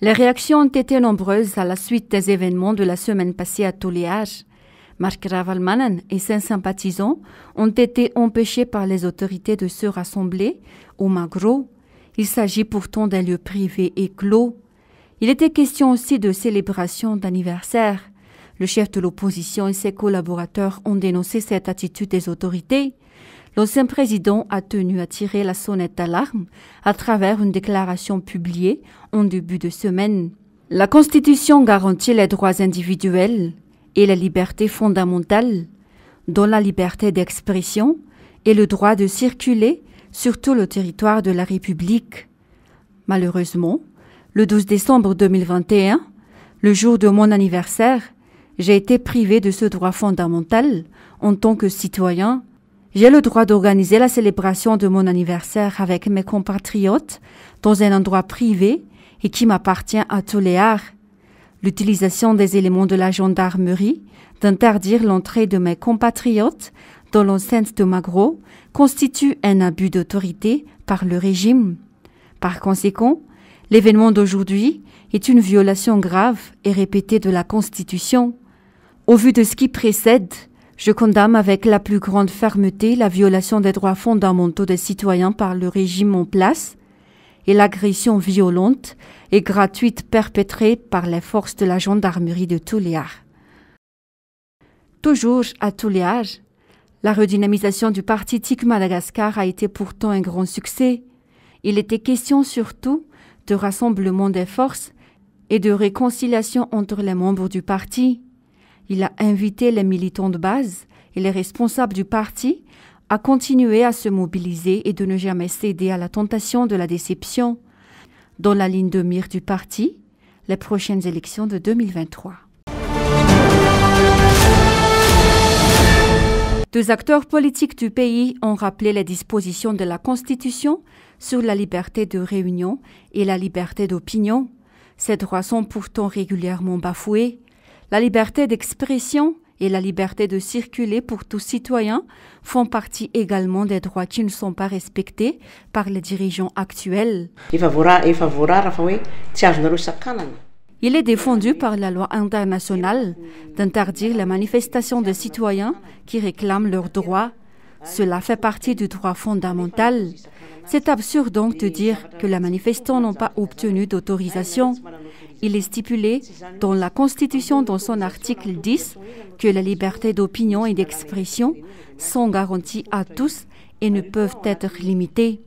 Les réactions ont été nombreuses à la suite des événements de la semaine passée à Tulear. Mark Ravalomanan et ses sympathisants ont été empêchés par les autorités de se rassembler au Magro. Il s'agit pourtant d'un lieu privé et clos. Il était question aussi de célébration d'anniversaire. Le chef de l'opposition et ses collaborateurs ont dénoncé cette attitude des autorités. L'ancien président a tenu à tirer la sonnette d'alarme à travers une déclaration publiée en début de semaine. La Constitution garantit les droits individuels et les libertés fondamentales, dont la liberté d'expression et le droit de circuler sur tout le territoire de la République. Malheureusement, le 12 décembre 2021, le jour de mon anniversaire, j'ai été privé de ce droit fondamental en tant que citoyen. J'ai le droit d'organiser la célébration de mon anniversaire avec mes compatriotes dans un endroit privé et qui m'appartient à Tulear. L'utilisation des éléments de la gendarmerie, d'interdire l'entrée de mes compatriotes dans l'enceinte de Magro, constitue un abus d'autorité par le régime. Par conséquent, l'événement d'aujourd'hui est une violation grave et répétée de la Constitution. Au vu de ce qui précède, je condamne avec la plus grande fermeté la violation des droits fondamentaux des citoyens par le régime en place et l'agression violente et gratuite perpétrée par les forces de la gendarmerie de Tulear. Toujours à Tulear, la redynamisation du parti TIC Madagascar a été pourtant un grand succès. Il était question surtout de rassemblement des forces et de réconciliation entre les membres du parti. Il a invité les militants de base et les responsables du parti à continuer à se mobiliser et de ne jamais céder à la tentation de la déception. Dans la ligne de mire du parti, les prochaines élections de 2023. Deux acteurs politiques du pays ont rappelé les dispositions de la Constitution sur la liberté de réunion et la liberté d'opinion. Ces droits sont pourtant régulièrement bafoués. La liberté d'expression et la liberté de circuler pour tous citoyens font partie également des droits qui ne sont pas respectés par les dirigeants actuels. Il est défendu par la loi internationale d'interdire les manifestations de citoyens qui réclament leurs droits. Cela fait partie du droit fondamental. C'est absurde donc de dire que les manifestants n'ont pas obtenu d'autorisation. Il est stipulé dans la Constitution, dans son article 10, que les libertés d'opinion et d'expression sont garanties à tous et ne peuvent être limitées.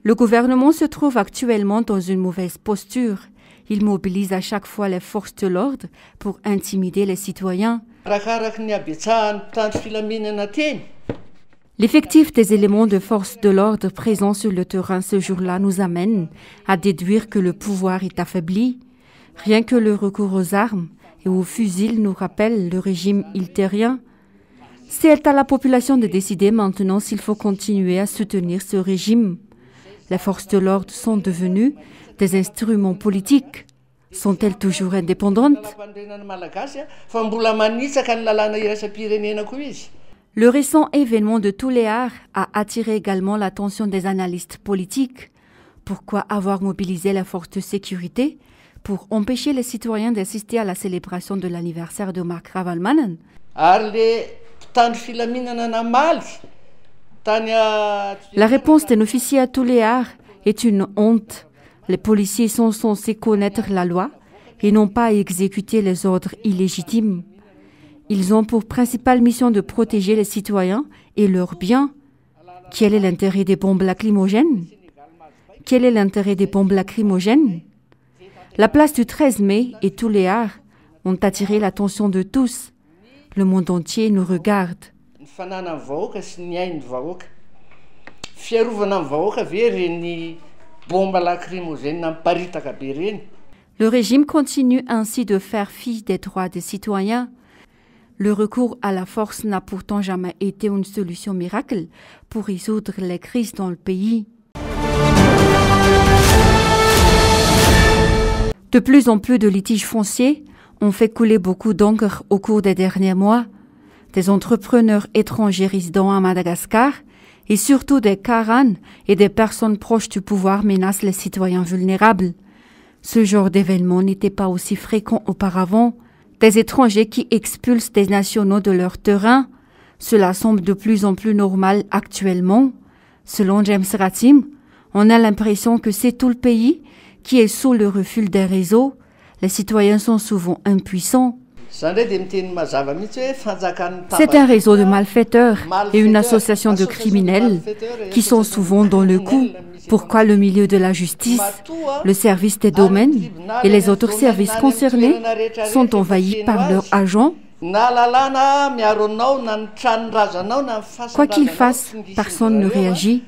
Le gouvernement se trouve actuellement dans une mauvaise posture. Il mobilise à chaque fois les forces de l'ordre pour intimider les citoyens. L'effectif des éléments de force de l'ordre présents sur le terrain ce jour-là nous amène à déduire que le pouvoir est affaibli. Rien que le recours aux armes et aux fusils nous rappelle le régime hitlérien. C'est à la population de décider maintenant s'il faut continuer à soutenir ce régime. Les forces de l'ordre sont devenues des instruments politiques. Sont-elles toujours indépendantes? Le récent événement de Tulear a attiré également l'attention des analystes politiques. Pourquoi avoir mobilisé la force de sécurité pour empêcher les citoyens d'assister à la célébration de l'anniversaire de Mark Ravalomanan? La réponse d'un officier à Tulear est une honte. Les policiers sont censés connaître la loi et non pas exécuter les ordres illégitimes. Ils ont pour principale mission de protéger les citoyens et leurs biens. Quel est l'intérêt des bombes lacrymogènes? Quel est l'intérêt des bombes lacrymogènes? La place du 13 mai et Tulear ont attiré l'attention de tous. Le monde entier nous regarde. Le régime continue ainsi de faire fi des droits des citoyens. Le recours à la force n'a pourtant jamais été une solution miracle pour résoudre les crises dans le pays. De plus en plus de litiges fonciers ont fait couler beaucoup d'encre au cours des derniers mois. Des entrepreneurs étrangers résidant à Madagascar et surtout des Karanes et des personnes proches du pouvoir menacent les citoyens vulnérables. Ce genre d'événement n'était pas aussi fréquent auparavant. Des étrangers qui expulsent des nationaux de leur terrain. Cela semble de plus en plus normal actuellement. Selon James Ratim, on a l'impression que c'est tout le pays qui est sous le refus des réseaux. Les citoyens sont souvent impuissants. C'est un réseau de malfaiteurs et une association de criminels qui sont souvent dans le coup. Pourquoi le milieu de la justice, le service des domaines et les autres services concernés sont envahis par leurs agents? Quoi qu'il fasse, personne ne réagit.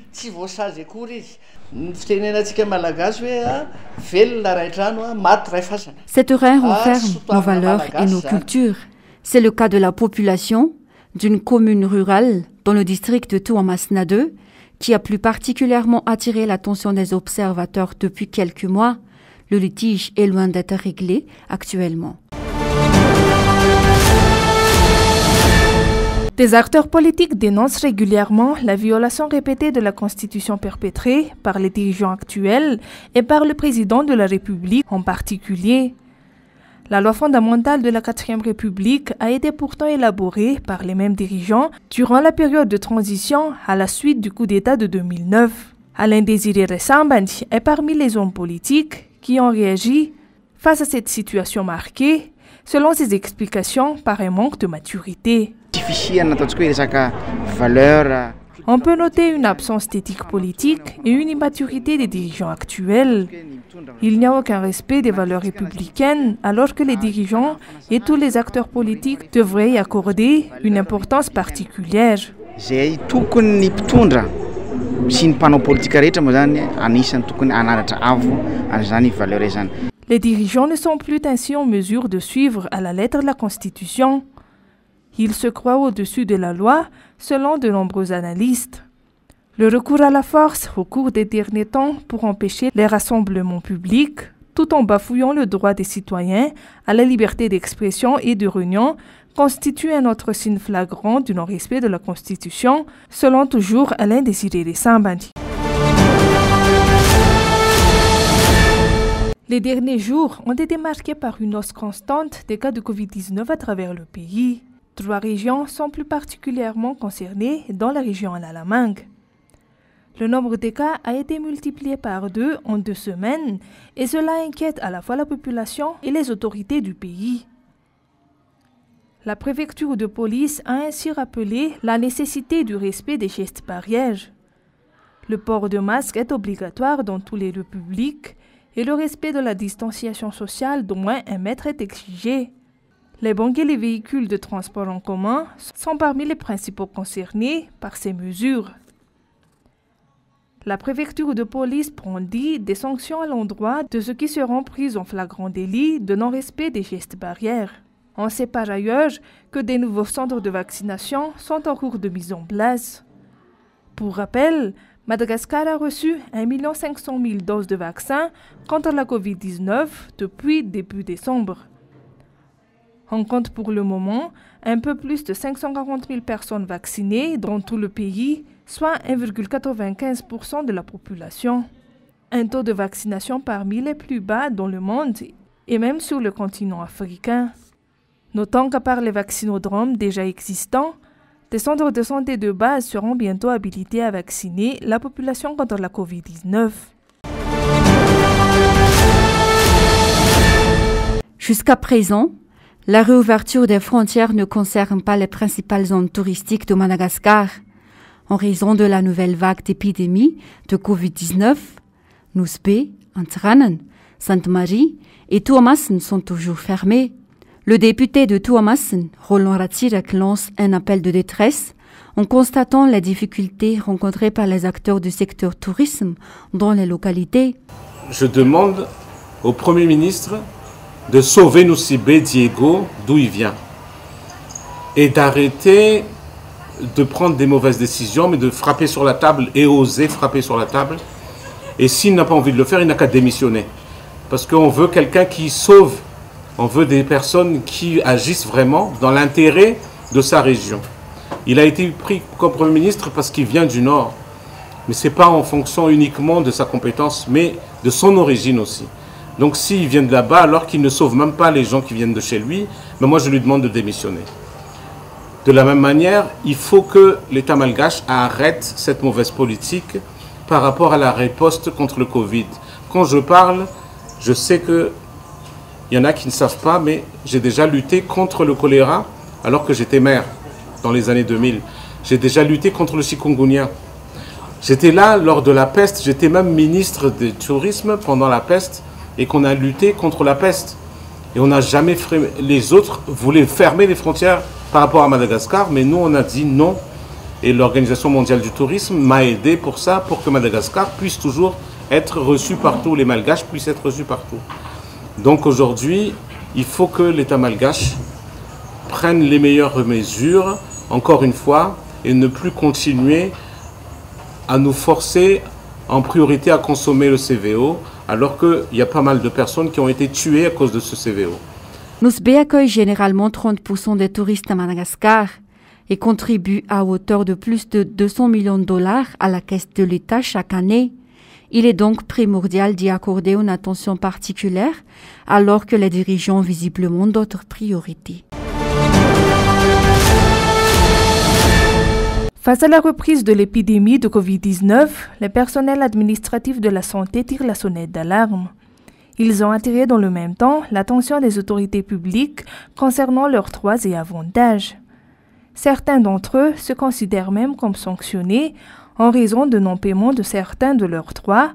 Ces terrains renferment nos valeurs et nos cultures. C'est le cas de la population d'une commune rurale dans le district de Tuamasina 2 qui a plus particulièrement attiré l'attention des observateurs depuis quelques mois. Le litige est loin d'être réglé actuellement. Des acteurs politiques dénoncent régulièrement la violation répétée de la Constitution perpétrée par les dirigeants actuels et par le président de la République en particulier. La loi fondamentale de la 4e République a été pourtant élaborée par les mêmes dirigeants durant la période de transition à la suite du coup d'État de 2009. Alain Désiré Ressambandi est parmi les hommes politiques qui ont réagi face à cette situation marquée, selon ses explications, par un manque de maturité. On peut noter une absence d'éthique politique et une immaturité des dirigeants actuels. Il n'y a aucun respect des valeurs républicaines alors que les dirigeants et tous les acteurs politiques devraient y accorder une importance particulière. Les dirigeants ne sont plus ainsi en mesure de suivre à la lettre la Constitution. Ils se croient au-dessus de la loi, selon de nombreux analystes. Le recours à la force au cours des derniers temps pour empêcher les rassemblements publics, tout en bafouillant le droit des citoyens à la liberté d'expression et de réunion, constitue un autre signe flagrant du non-respect de la Constitution, selon toujours Alain Désiré Ressambandi. Les derniers jours ont été marqués par une hausse constante des cas de Covid-19 à travers le pays. 3 régions sont plus particulièrement concernées dans la région Alamangue. Le nombre de cas a été multiplié par 2 en 2 semaines et cela inquiète à la fois la population et les autorités du pays. La préfecture de police a ainsi rappelé la nécessité du respect des gestes barrières. Le port de masque est obligatoire dans tous les lieux publics et le respect de la distanciation sociale d'au moins 1 mètre est exigé. Les banques et les véhicules de transport en commun sont parmi les principaux concernés par ces mesures. La préfecture de police brandit des sanctions à l'endroit de ceux qui seront pris en flagrant délit de non-respect des gestes barrières. On sait par ailleurs que des nouveaux centres de vaccination sont en cours de mise en place. Pour rappel, Madagascar a reçu 1 500 000 doses de vaccins contre la Covid-19 depuis début décembre. On compte pour le moment un peu plus de 540 000 personnes vaccinées dans tout le pays, soit 1,95% de la population. Un taux de vaccination parmi les plus bas dans le monde et même sur le continent africain. Notons qu'à part les vaccinodromes déjà existants, des centres de santé de base seront bientôt habilités à vacciner la population contre la Covid-19. Jusqu'à présent, la réouverture des frontières ne concerne pas les principales zones touristiques de Madagascar. En raison de la nouvelle vague d'épidémie de Covid-19, Nousbé, Antranen, Sainte-Marie et Tuamasin sont toujours fermés. Le député de Tuamasin, Roland Ratirek, lance un appel de détresse en constatant les difficultés rencontrées par les acteurs du secteur tourisme dans les localités. Je demande au Premier ministre de sauver Nosibé Diego d'où il vient et d'arrêter de prendre des mauvaises décisions, mais de frapper sur la table et oser frapper sur la table. Et s'il n'a pas envie de le faire, il n'a qu'à démissionner. parce qu'on veut quelqu'un qui sauve. On veut des personnes qui agissent vraiment dans l'intérêt de sa région. Il a été pris comme Premier ministre parce qu'il vient du Nord. Mais ce n'est pas en fonction uniquement de sa compétence, mais de son origine aussi. Donc s'il vient de là-bas, alors qu'il ne sauve même pas les gens qui viennent de chez lui, mais moi je lui demande de démissionner. De la même manière, il faut que l'État malgache arrête cette mauvaise politique par rapport à la riposte contre le Covid. Quand je parle, je sais qu'il y en a qui ne savent pas, mais j'ai déjà lutté contre le choléra alors que j'étais maire dans les années 2000. J'ai déjà lutté contre le chikungunya. J'étais là lors de la peste, j'étais même ministre du tourisme pendant la peste et qu'on a lutté contre la peste. Et on n'a jamais fait... Les autres voulaient fermer les frontières par rapport à Madagascar, mais nous on a dit non. Et l'Organisation mondiale du tourisme m'a aidé pour ça, pour que Madagascar puisse toujours être reçu partout, les Malgaches puissent être reçus partout. Donc aujourd'hui, il faut que l'État malgache prenne les meilleures mesures, encore une fois, et ne plus continuer à nous forcer en priorité à consommer le CVO, alors qu'il y a pas mal de personnes qui ont été tuées à cause de ce CVO. Nousbe accueille généralement 30% des touristes à Madagascar et contribue à hauteur de plus de 200 millions de dollars à la caisse de l'État chaque année. Il est donc primordial d'y accorder une attention particulière alors que les dirigeants ont visiblement d'autres priorités. Face à la reprise de l'épidémie de Covid-19, les personnels administratifs de la santé tirent la sonnette d'alarme. Ils ont attiré dans le même temps l'attention des autorités publiques concernant leurs droits et avantages. Certains d'entre eux se considèrent même comme sanctionnés en raison de non-paiement de certains de leurs droits,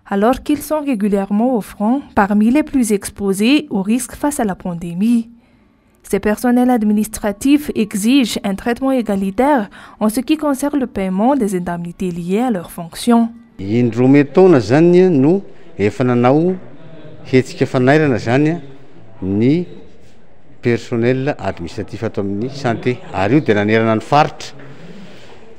alors qu'ils sont régulièrement au front parmi les plus exposés aux risques face à la pandémie. Ces personnels administratifs exigent un traitement égalitaire en ce qui concerne le paiement des indemnités liées à leurs fonctions. Indrometona zany no efa nanao hetsika fanairana zany ny personnel administratif ato amin'ny santé ary io dia nanerana ny faritra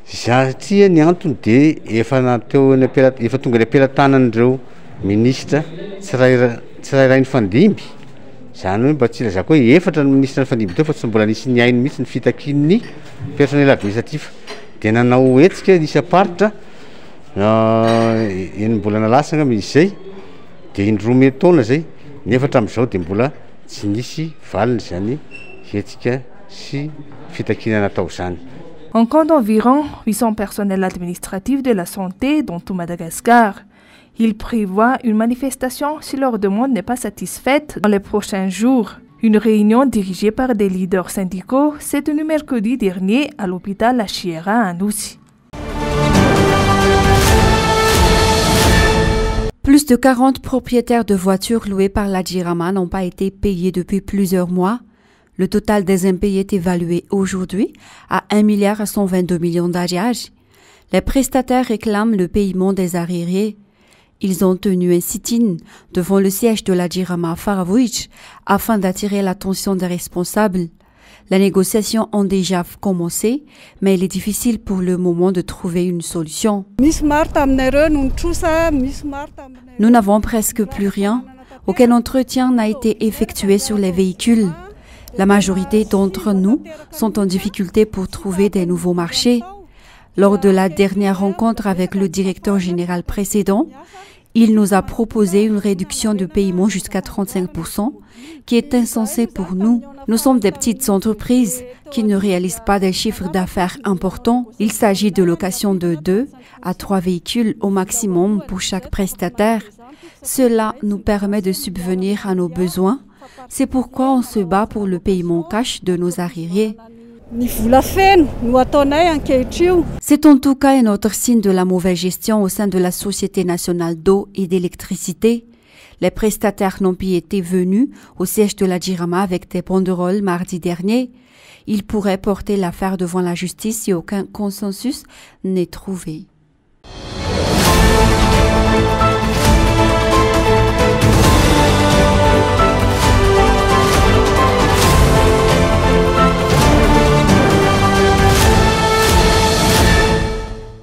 satria ny antony dia efa nateo efa tonga ny ampelantanan'ireo ministra tsirairay ny fandimby. Zany hoe mba tsy lazako hoe efatra ny ministra ny fandimby teo fa tsy mbola nisy ny ainy mihitsy ny fitakin'ny personnel administratif dia nanao hetsika isa-paritra eny mbola nalasana misy zay dia indroa taona zay nefa hatramin'izao dia mbola tsy nisy valiny zany hetsika sy fitakina natao zany. On compte environ 800 personnels administratifs de la santé dans tout Madagascar. Ils prévoient une manifestation si leur demande n'est pas satisfaite dans les prochains jours. Une réunion dirigée par des leaders syndicaux s'est tenue mercredi dernier à l'hôpital La Chiera à Noussi. Plus de 40 propriétaires de voitures louées par la Jirama n'ont pas été payés depuis plusieurs mois. Le total des impayés est évalué aujourd'hui à 1,122 milliard d'ariages. Les prestataires réclament le paiement des arriérés. Ils ont tenu un sit-in devant le siège de la Jirama Faravouich afin d'attirer l'attention des responsables. Les négociations ont déjà commencé, mais il est difficile pour le moment de trouver une solution. Nous n'avons presque plus rien. Aucun entretien n'a été effectué sur les véhicules. La majorité d'entre nous sont en difficulté pour trouver des nouveaux marchés. Lors de la dernière rencontre avec le directeur général précédent, il nous a proposé une réduction de paiement jusqu'à 35%, qui est insensée pour nous. Nous sommes des petites entreprises qui ne réalisent pas des chiffres d'affaires importants. Il s'agit de location de 2 à 3 véhicules au maximum pour chaque prestataire. Cela nous permet de subvenir à nos besoins. C'est pourquoi on se bat pour le paiement cash de nos arriérés. C'est en tout cas un autre signe de la mauvaise gestion au sein de la Société nationale d'eau et d'électricité. Les prestataires n'ont pas été venus au siège de la Jirama avec des banderoles mardi dernier. Ils pourraient porter l'affaire devant la justice si aucun consensus n'est trouvé.